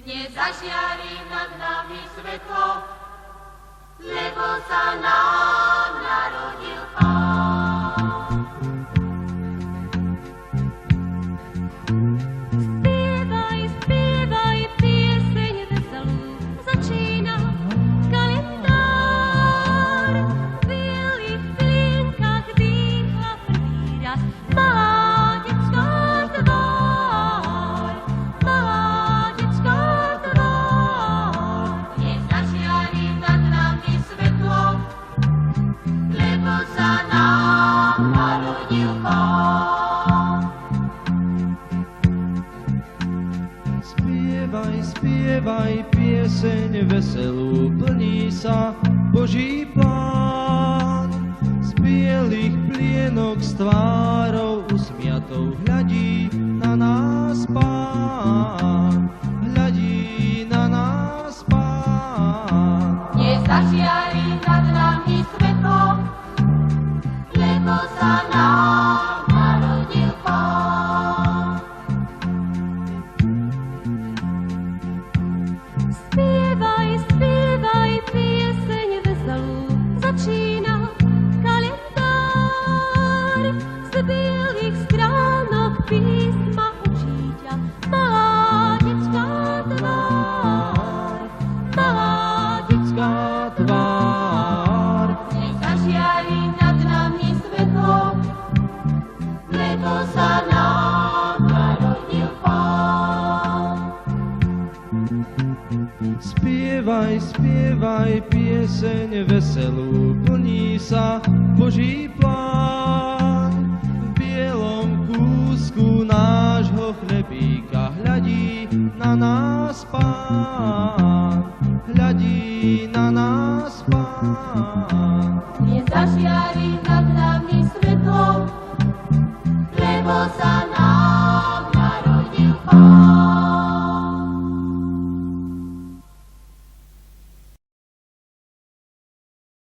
Dnes zažiari nad nami svetlo, lebo sa nám narodil Pán. Spievaj, spievaj pieseň veselú, začína kalendár. V bielých plienkach dýcha prvý raz malá detská tvár, malá detská tvár. Dnes zažiari nad nami svetlo, lebo sa nám narodil Pán. Spievaj, spievaj pieseň veselú, plní sa Boží plán. Z bielých plienok s tvárou usmiatou hľadí na nás Pán, hľadí na nás Pán. Dnes zažiari nad nami svetlo, lebo sa nám narodil Pán. Spievaj, spievaj pieseň veselú, začína kalendár. Z bielých stránok písma učí ťa malá detská tvár, malá detská Tvár. Dnes zažiari nad nami svetlo, lebo sa nám narodil Pán. Spievaj, spievaj pieseň veselú, plní sa Boží plán. V bielom kúsku nášho chlebíka hľadí na nás Pán, hľadí na nás Pán. Dnes zažiari nad nami svetlo,